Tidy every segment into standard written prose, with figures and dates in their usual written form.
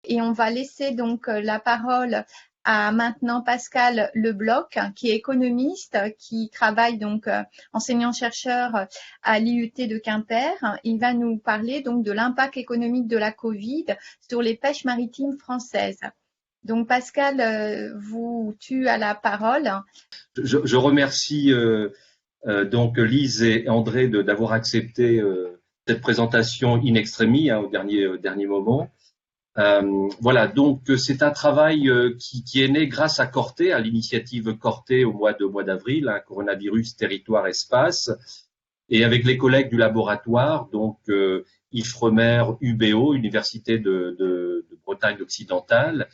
Et on va laisser donc la parole à maintenant Pascal Lebloc, qui est économiste, qui travaille donc enseignant-chercheur à l'IUT de Quimper. Il va nous parler donc de l'impact économique de la Covid sur les pêches maritimes françaises. Donc Pascal, tu as la parole. Je remercie donc Lise et André d'avoir accepté cette présentation in extremis au dernier moment. Voilà, donc c'est un travail qui est né grâce à Corté, à l'initiative Corté au mois d'avril, coronavirus, territoire, espace, et avec les collègues du laboratoire, donc Ifremer, UBO, Université de Bretagne occidentale.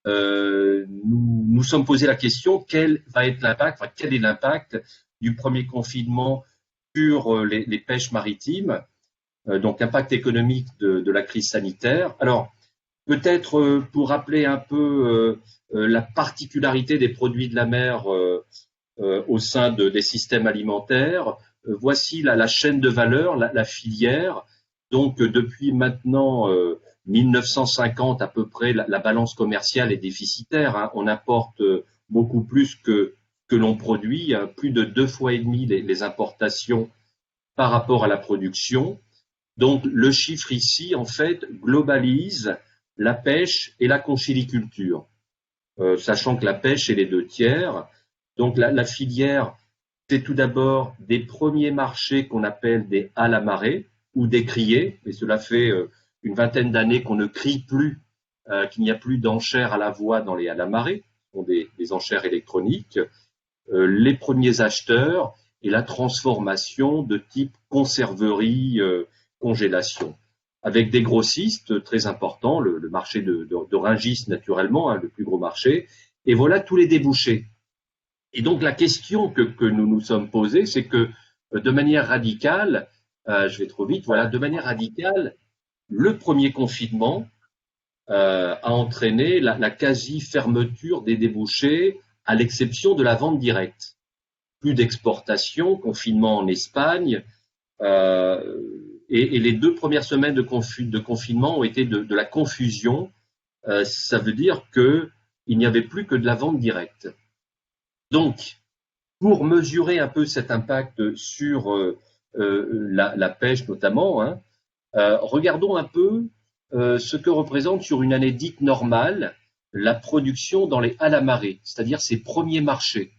Nous sommes posé la question quel est l'impact du premier confinement sur les pêches maritimes, donc impact économique de la crise sanitaire. Alors, peut-être pour rappeler un peu la particularité des produits de la mer au sein des systèmes alimentaires, voici la chaîne de valeur, la filière. Donc depuis maintenant 1950 à peu près, la balance commerciale est déficitaire. On importe beaucoup plus que l'on produit, plus de 2,5 fois les importations par rapport à la production. Donc le chiffre ici, en fait, globalise la pêche et la conchyliculture, sachant que la pêche est les 2/3. Donc la filière, c'est tout d'abord des premiers marchés qu'on appelle des halles à marée ou des criées, et cela fait une vingtaine d'années qu'on ne crie plus, qu'il n'y a plus d'enchères à la voix dans les halles à marée, ce sont des enchères électroniques, les premiers acheteurs et la transformation de type conserverie, congélation, avec des grossistes très importants, le marché de Rungis naturellement, le plus gros marché, et voilà tous les débouchés. Et donc la question que nous nous sommes posée, c'est que de manière radicale, je vais trop vite, voilà, de manière radicale, le premier confinement a entraîné la quasi-fermeture des débouchés, à l'exception de la vente directe. Plus d'exportation, confinement en Espagne, et les 2 premières semaines de confinement ont été de la confusion. Ça veut dire qu'il n'y avait plus que de la vente directe. Donc, pour mesurer un peu cet impact sur la pêche notamment, regardons un peu ce que représente sur une année dite normale la production dans les halles à marée, c'est-à-dire ces premiers marchés.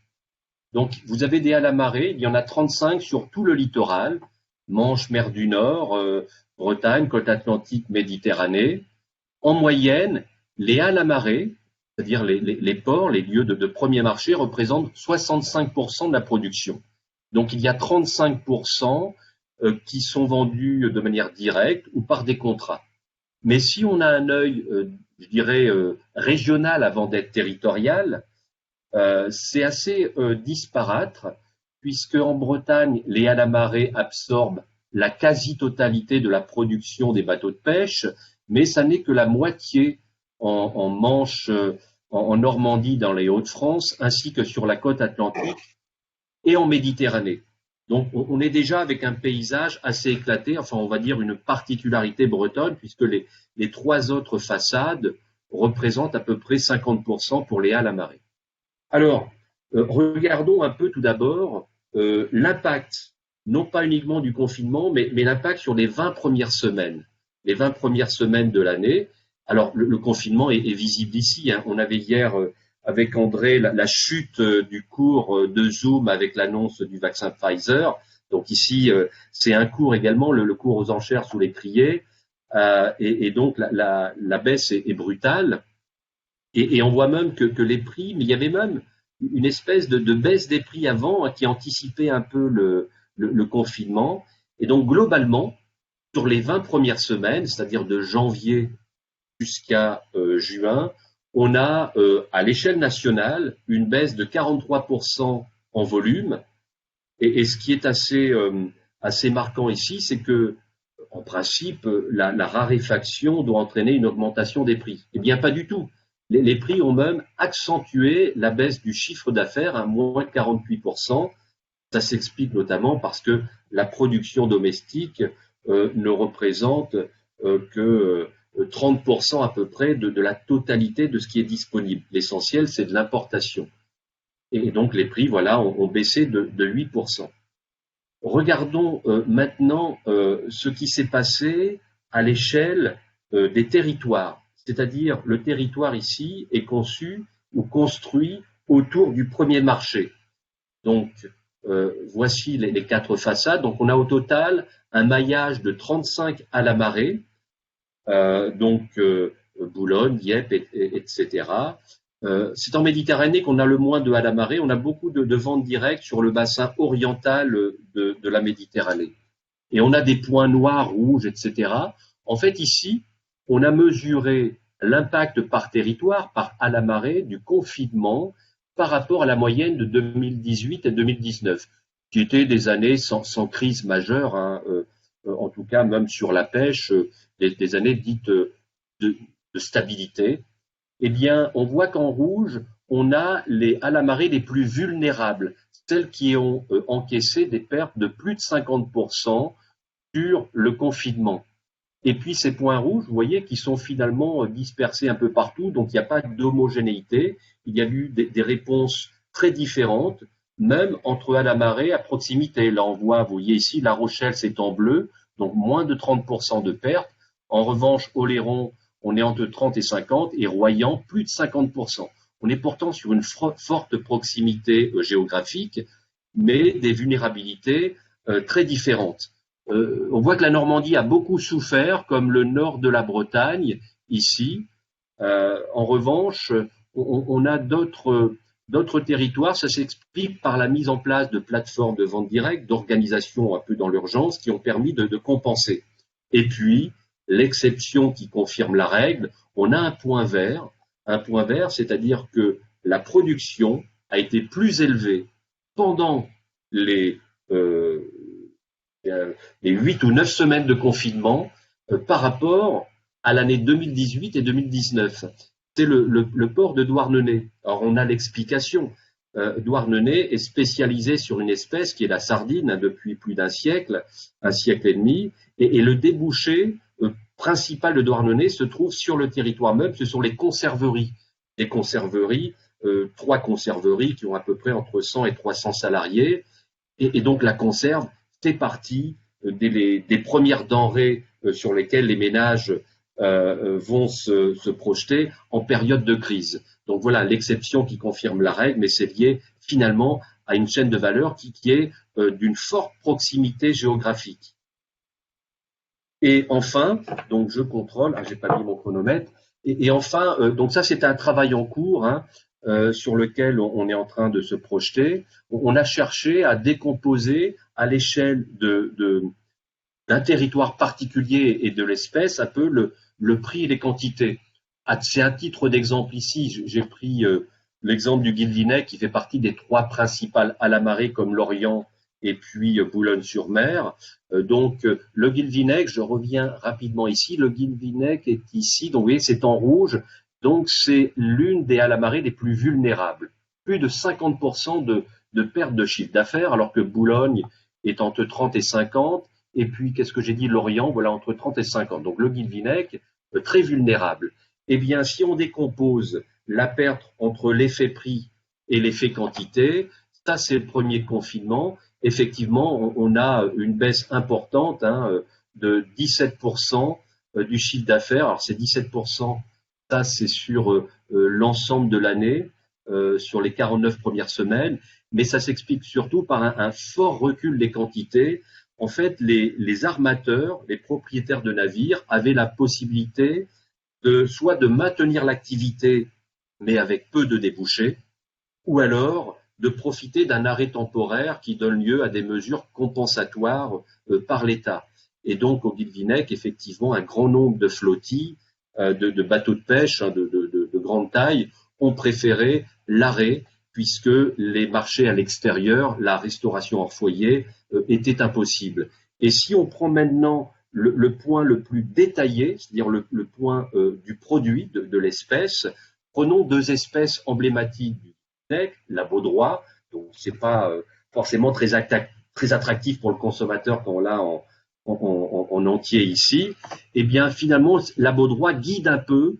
Donc, vous avez des halles à marée, il y en a 35 sur tout le littoral, Manche, mer du Nord, Bretagne, côte atlantique, Méditerranée. En moyenne, les halles à marée, c'est-à-dire les ports, les lieux de premier marché, représentent 65% de la production. Donc, il y a 35% qui sont vendus de manière directe ou par des contrats. Mais si on a un œil, je dirais, régional avant d'être territorial, c'est assez disparate, puisque en Bretagne, les halles à marée absorbent la quasi-totalité de la production des bateaux de pêche, mais ça n'est que la moitié en Manche, en Normandie, dans les Hauts-de-France, ainsi que sur la côte atlantique et en Méditerranée. Donc on est déjà avec un paysage assez éclaté, enfin on va dire une particularité bretonne, puisque les 3 autres façades représentent à peu près 50% pour les halles à marée. Alors, regardons un peu tout d'abord l'impact, non pas uniquement du confinement, mais l'impact sur les 20 premières semaines. Les 20 premières semaines de l'année. Alors, le confinement est visible ici. On avait hier, avec André, la chute du cours de Zoom avec l'annonce du vaccin Pfizer. Donc ici, c'est un cours également, le cours aux enchères sous les criées. Et donc, la baisse est brutale. Et on voit même que les prix, mais il y avait même une espèce de baisse des prix avant qui anticipait un peu le confinement. Et donc globalement, sur les 20 premières semaines, c'est-à-dire de janvier jusqu'à juin, on a à l'échelle nationale une baisse de 43% en volume. Et ce qui est assez marquant ici, c'est que en principe, la raréfaction doit entraîner une augmentation des prix. Eh bien, pas du tout. Les prix ont même accentué la baisse du chiffre d'affaires à moins 48%. Ça s'explique notamment parce que la production domestique ne représente que 30% à peu près de la totalité de ce qui est disponible. L'essentiel, c'est de l'importation. Et donc les prix, voilà, ont baissé de 8%. Regardons maintenant ce qui s'est passé à l'échelle des territoires. C'est-à-dire, le territoire ici est conçu ou construit autour du premier marché. Donc, voici les 4 façades. Donc, on a au total un maillage de 35 à la marée, Boulogne, Dieppe, etc. C'est en Méditerranée qu'on a le moins de à la marée. On a beaucoup de ventes directes sur le bassin oriental de la Méditerranée. Et on a des points noirs, rouges, etc. En fait, ici, on a mesuré l'impact par territoire, par à la marée, du confinement par rapport à la moyenne de 2018 et 2019, qui étaient des années sans crise majeure, hein, en tout cas même sur la pêche, des années dites de stabilité. Eh bien, on voit qu'en rouge, on a les à la marée les plus vulnérables, celles qui ont encaissé des pertes de plus de 50% sur le confinement. Et puis ces points rouges, vous voyez, qui sont finalement dispersés un peu partout, donc il n'y a pas d'homogénéité, il y a eu des réponses très différentes, même entre à la marée à proximité. Là, on voit, vous voyez ici, La Rochelle, c'est en bleu, donc moins de 30% de pertes. En revanche, Oléron, on est entre 30 et 50, et Royan, plus de 50%. On est pourtant sur une forte proximité géographique, mais des vulnérabilités très différentes. On voit que la Normandie a beaucoup souffert, comme le nord de la Bretagne, ici. En revanche, on a d'autres territoires. Ça s'explique par la mise en place de plateformes de vente directe, d'organisations un peu dans l'urgence, qui ont permis de compenser. Et puis, l'exception qui confirme la règle, on a un point vert, c'est-à-dire que la production a été plus élevée pendant les 8 ou 9 semaines de confinement par rapport à l'année 2018 et 2019. C'est le port de Douarnenez. Alors, on a l'explication. Douarnenez est spécialisé sur une espèce qui est la sardine, hein, depuis plus d'un siècle, un siècle et demi, et le débouché principal de Douarnenez se trouve sur le territoire même. Ce sont les conserveries. Les conserveries, 3 conserveries qui ont à peu près entre 100 et 300 salariés, et donc la conserve fait partie des premières denrées sur lesquelles les ménages vont se projeter en période de crise. Donc voilà l'exception qui confirme la règle, mais c'est lié finalement à une chaîne de valeur qui est d'une forte proximité géographique. Et enfin, donc je contrôle, j'ai pas mis mon chronomètre, et enfin, donc ça c'est un travail en cours, hein, sur lequel on est en train de se projeter. On a cherché à décomposer à l'échelle d'un territoire particulier et de l'espèce un peu le prix et les quantités. C'est un titre d'exemple ici. J'ai pris l'exemple du Guilvinec qui fait partie des 3 principales à la marée comme l'Orient et puis Boulogne-sur-Mer. Donc le Guilvinec, je reviens rapidement ici. Le Guilvinec est ici, donc vous voyez c'est en rouge. Donc c'est l'une des à la marée les plus vulnérables. Plus de 50% de perte de chiffre d'affaires, alors que Boulogne est entre 30 et 50. Et puis, qu'est-ce que j'ai dit, l'Orient, voilà, entre 30 et 50. Donc, le Guilvinec, très vulnérable. Eh bien, si on décompose la perte entre l'effet prix et l'effet quantité, ça, c'est le premier confinement. Effectivement, on a une baisse importante, hein, de 17% du chiffre d'affaires. Alors, c'est 17%, ça, c'est sur l'ensemble de l'année, sur les 49 premières semaines. Mais ça s'explique surtout par un fort recul des quantités. En fait, les armateurs, les propriétaires de navires avaient la possibilité soit de maintenir l'activité, mais avec peu de débouchés, ou alors de profiter d'un arrêt temporaire qui donne lieu à des mesures compensatoires par l'État. Et donc, au Guilvinec, effectivement, un grand nombre de flottilles, de bateaux de pêche, hein, de grande taille, ont préféré l'arrêt, puisque les marchés à l'extérieur, la restauration hors foyer, était impossible. Et si on prend maintenant le point le plus détaillé, c'est-à-dire le point du produit, de l'espèce, prenons 2 espèces emblématiques du Guilvinec, la baudroie, donc c'est pas forcément très attractif pour le consommateur quand on l'a en entier ici, eh bien finalement la Baudroie guide un peu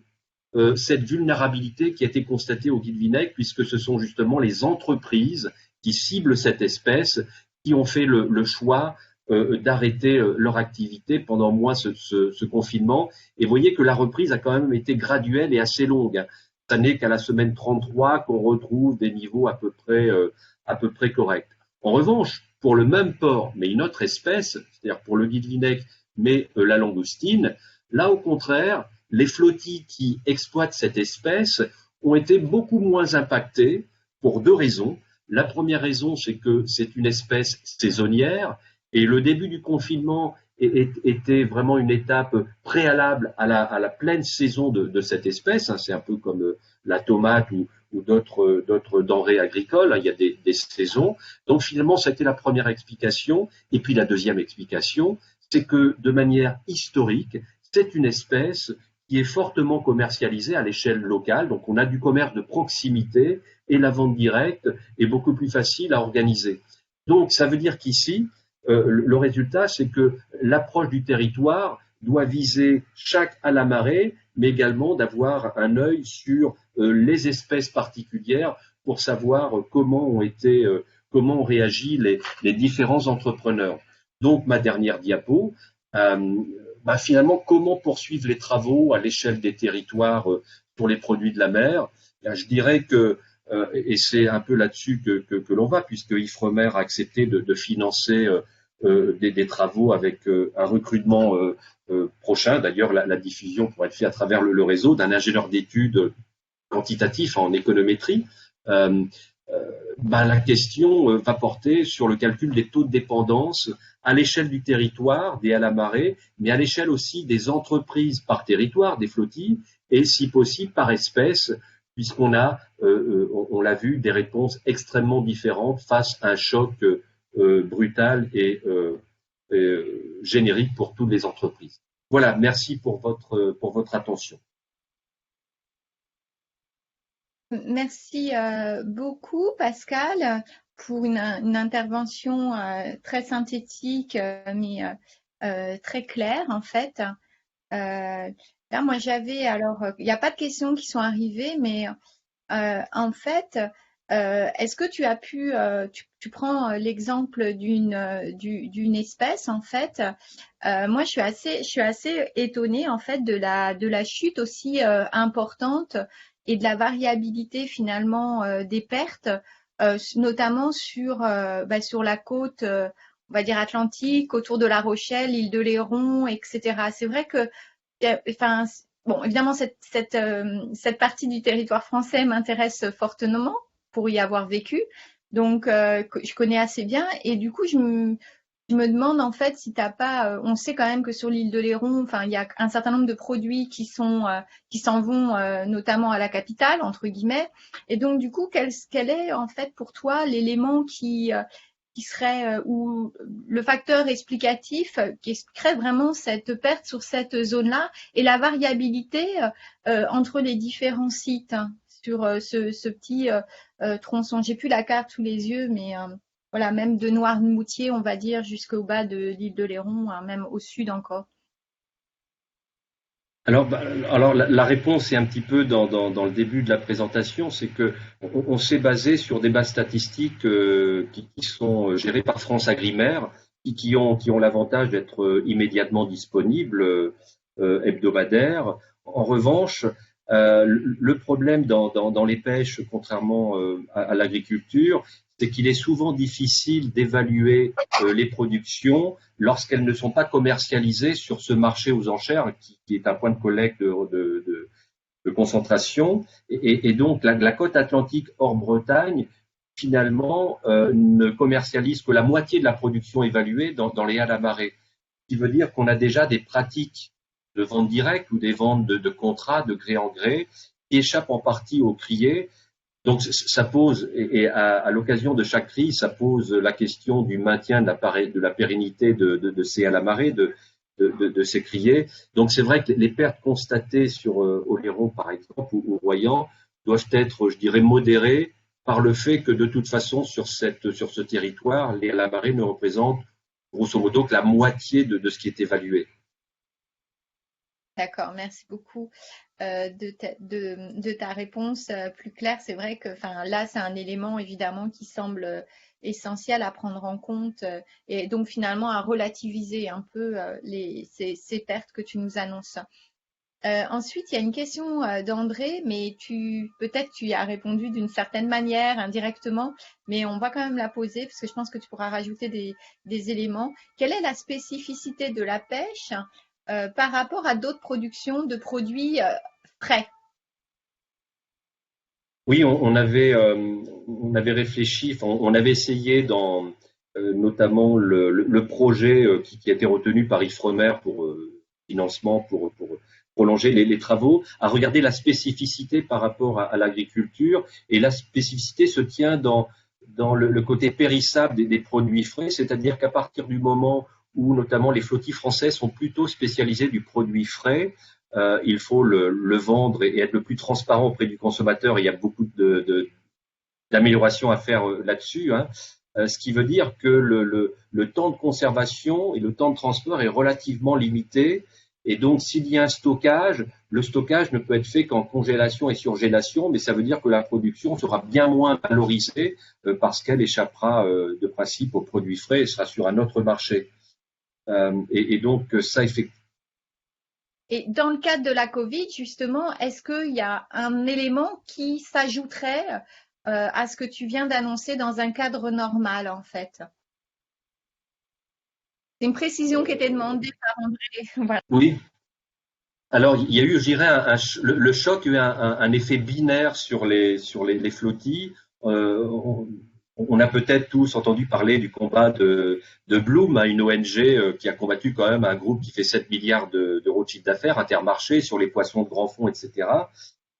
cette vulnérabilité qui a été constatée au Guilvinec, puisque ce sont justement les entreprises qui ciblent cette espèce qui ont fait le choix d'arrêter leur activité pendant au moins ce confinement. Et vous voyez que la reprise a quand même été graduelle et assez longue. Ça n'est qu'à la semaine 33 qu'on retrouve des niveaux à peu près corrects. En revanche, pour le même porc, mais une autre espèce, c'est-à-dire pour le Guilvinec, mais la langoustine, là au contraire, les flottilles qui exploitent cette espèce ont été beaucoup moins impactées pour deux raisons. La première raison, c'est que c'est une espèce saisonnière et le début du confinement était vraiment une étape préalable à la pleine saison de cette espèce. C'est un peu comme la tomate ou d'autres denrées agricoles. Il y a des saisons. Donc finalement, ça a été la première explication. Et puis la deuxième explication, c'est que de manière historique, c'est une espèce qui est fortement commercialisée à l'échelle locale. Donc on a du commerce de proximité et la vente directe est beaucoup plus facile à organiser. Donc ça veut dire qu'ici, le résultat, c'est que l'approche du territoire doit viser chaque à la marée, mais également d'avoir un œil sur les espèces particulières pour savoir comment ont réagi les différents entrepreneurs. Donc ma dernière diapo, finalement, comment poursuivre les travaux à l'échelle des territoires pour les produits de la mer? Je dirais que, et c'est un peu là-dessus que l'on va, puisque Ifremer a accepté de financer des travaux avec un recrutement prochain. D'ailleurs, la diffusion pourrait être faite à travers le réseau d'un ingénieur d'études quantitatif en économétrie. La question va porter sur le calcul des taux de dépendance à l'échelle du territoire, des à la marée, mais à l'échelle aussi des entreprises par territoire, des flottilles, et si possible par espèce, puisqu'on a, on l'a vu, des réponses extrêmement différentes face à un choc brutal et générique pour toutes les entreprises. Voilà, merci pour votre attention. Merci beaucoup, Pascal, pour une intervention très synthétique, mais très claire, en fait. Là, moi, il n'y a pas de questions qui sont arrivées, mais en fait, est-ce que tu as pu, tu prends l'exemple d'une espèce, en fait. Moi, je suis assez étonnée, en fait, de la chute aussi importante et de la variabilité finalement des pertes, notamment sur la côte, on va dire atlantique, autour de La Rochelle, île de Léron, etc. C'est vrai que, enfin, bon, évidemment cette partie du territoire français m'intéresse fortement pour y avoir vécu, donc je connais assez bien et du coup je me demande en fait si t'as pas, on sait quand même que sur l'île de Léron, enfin il y a un certain nombre de produits qui s'en vont notamment à la capitale entre guillemets, et donc du coup quel est en fait pour toi l'élément qui serait ou le facteur explicatif qui crée vraiment cette perte sur cette zone-là et la variabilité entre les différents sites sur ce petit tronçon. J'ai plus la carte sous les yeux, mais voilà, même de Noirmoutier, on va dire, jusqu'au bas de l'île de Léron, même au sud encore. Alors la réponse est un petit peu dans le début de la présentation, c'est que on s'est basé sur des bases statistiques qui sont gérées par France Agrimaire, qui ont l'avantage d'être immédiatement disponibles, hebdomadaires. En revanche, le problème dans les pêches, contrairement à l'agriculture, c'est qu'il est souvent difficile d'évaluer les productions lorsqu'elles ne sont pas commercialisées sur ce marché aux enchères qui est un point de collecte de concentration. Et donc la côte atlantique hors Bretagne, finalement, ne commercialise que la moitié de la production évaluée dans les halles à marée. Ce qui veut dire qu'on a déjà des pratiques de vente directe ou des ventes de contrats de gré en gré qui échappent en partie aux criées. Donc ça pose, et à l'occasion de chaque crise, ça pose la question du maintien de la pérennité de ces à la marée, de ces criées. Donc c'est vrai que les pertes constatées sur Oléron, par exemple, ou Royan, doivent être, je dirais, modérées par le fait que de toute façon, sur ce territoire, les à la marée ne représentent grosso modo que la moitié de ce qui est évalué. D'accord, merci beaucoup de ta réponse plus claire. C'est vrai que là, c'est un élément évidemment qui semble essentiel à prendre en compte et donc finalement à relativiser un peu ces pertes que tu nous annonces. Ensuite, il y a une question d'André, mais peut-être tu y as répondu d'une certaine manière, indirectement, mais on va quand même la poser parce que je pense que tu pourras rajouter des éléments. Quelle est la spécificité de la pêche par rapport à d'autres productions de produits frais? Oui, on avait réfléchi, enfin, on avait essayé dans notamment le projet qui a été retenu par Ifremer pour financement pour prolonger les travaux, à regarder la spécificité par rapport à l'agriculture. Et la spécificité se tient dans le côté périssable des produits frais, c'est-à-dire qu'à partir du moment où notamment les flottilles françaises sont plutôt spécialisées du produit frais, il faut le vendre et être le plus transparent auprès du consommateur. Et il y a beaucoup d'améliorations à faire là-dessus, hein. Ce qui veut dire que le temps de conservation et le temps de transport est relativement limité. Et donc, s'il y a un stockage, le stockage ne peut être fait qu'en congélation et surgélation, mais ça veut dire que la production sera bien moins valorisée parce qu'elle échappera de principe aux produits frais et sera sur un autre marché. Et donc, ça, effectivement. Et dans le cadre de la Covid, justement, est-ce qu'il y a un élément qui s'ajouterait à ce que tu viens d'annoncer dans un cadre normal, en fait? C'est une précision qui était demandée par André. Voilà. Oui. Alors, il y a eu, je dirais, le choc a eu un effet binaire sur les flottilles. On a peut-être tous entendu parler du combat de Bloom, une ONG qui a combattu quand même un groupe qui fait 7 milliards d'euros de chiffre d'affaires, Intermarché, sur les poissons de grand fond, etc.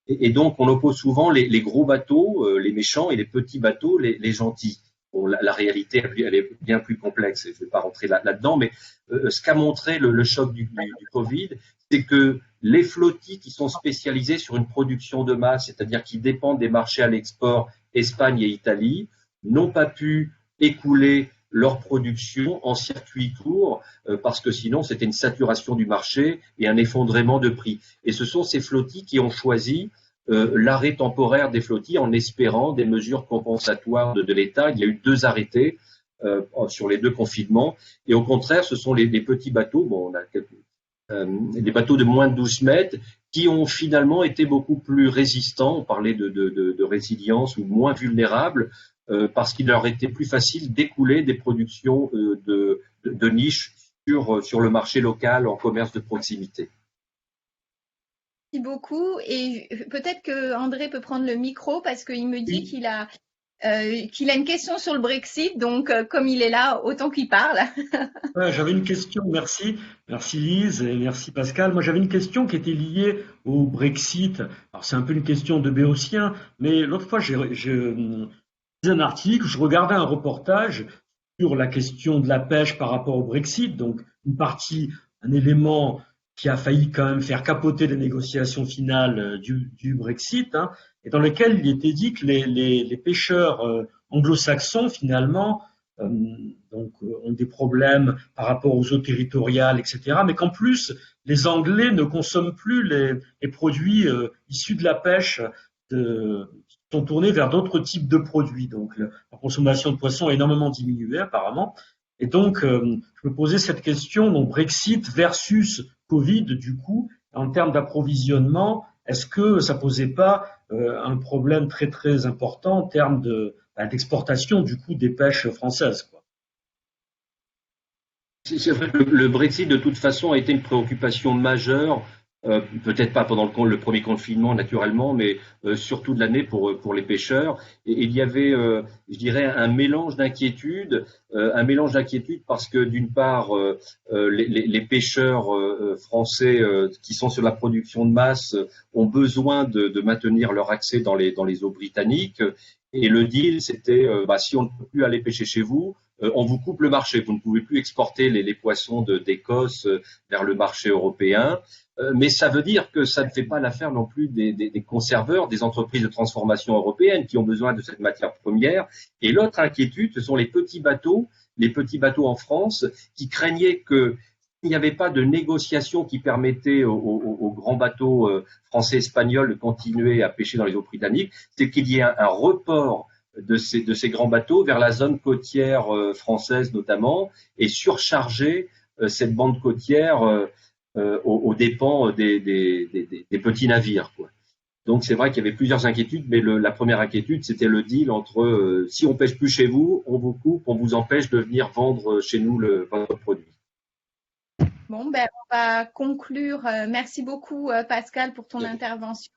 Et donc, on oppose souvent les gros bateaux, les méchants, et les petits bateaux, les gentils. Bon, la réalité, elle est bien plus complexe, et je ne vais pas rentrer là-dedans, mais ce qu'a montré le choc du Covid, c'est que les flottilles qui sont spécialisées sur une production de masse, c'est-à-dire qui dépendent des marchés à l'export, Espagne et Italie, n'ont pas pu écouler leur production en circuit court parce que sinon c'était une saturation du marché et un effondrement de prix. Et ce sont ces flottilles qui ont choisi l'arrêt temporaire des flottilles en espérant des mesures compensatoires de l'État. Il y a eu 2 arrêtés sur les 2 confinements. Et au contraire, ce sont les petits bateaux, bon, on a des bateaux de moins de 12 mètres, qui ont finalement été beaucoup plus résistants. On parlait de résilience ou moins vulnérables, parce qu'il leur était plus facile d'écouler des productions de niche sur le marché local en commerce de proximité. Merci beaucoup. Et peut-être que André peut prendre le micro parce qu'il me dit qu'il a une question sur le Brexit. Donc, comme il est là, autant qu'il parle. Ouais, j'avais une question, merci. Merci Lise et merci Pascal. Moi, j'avais une question qui était liée au Brexit. Alors, c'est un peu une question de béotien, mais l'autre fois, j'ai lisé un article, je regardais un reportage sur la question de la pêche par rapport au Brexit. Donc, un élément qui a failli quand même faire capoter les négociations finales du Brexit, hein, et dans lequel il était dit que les pêcheurs anglo-saxons, finalement, ont des problèmes par rapport aux eaux territoriales, etc. Mais qu'en plus, les Anglais ne consomment plus les produits issus de la pêche, sont tournés vers d'autres types de produits. Donc, la consommation de poissons a énormément diminué, apparemment. Et donc, je me posais cette question, donc Brexit versus Covid, du coup, en termes d'approvisionnement, est-ce que ça posait pas un problème très très important en termes d'exportation du coup des pêches françaises, quoi? C'est vrai que le Brexit, de toute façon, a été une préoccupation majeure, peut-être pas pendant le premier confinement, naturellement, mais surtout de l'année pour les pêcheurs. Et il y avait, je dirais, un mélange d'inquiétude parce que, d'une part, les pêcheurs français qui sont sur la production de masse ont besoin de maintenir leur accès dans les eaux britanniques. Et le deal, c'était, si on ne peut plus aller pêcher chez vous, on vous coupe le marché, vous ne pouvez plus exporter les poissons d'Écosse vers le marché européen. Mais ça veut dire que ça ne fait pas l'affaire non plus des conserveurs, des entreprises de transformation européennes qui ont besoin de cette matière première. Et l'autre inquiétude, ce sont les petits bateaux en France qui craignaient que il n'y avait pas de négociation qui permettait aux grands bateaux français et espagnols de continuer à pêcher dans les eaux britanniques, c'est qu'il y ait un report de ces grands bateaux vers la zone côtière française notamment et surcharger cette bande côtière aux dépens des petits navires, quoi. Donc c'est vrai qu'il y avait plusieurs inquiétudes, mais la première inquiétude, c'était le deal entre si on pêche plus chez vous, on vous coupe, on vous empêche de venir vendre chez nous votre produit. Bon, ben, on va conclure. Merci beaucoup, Pascal, pour ton intervention.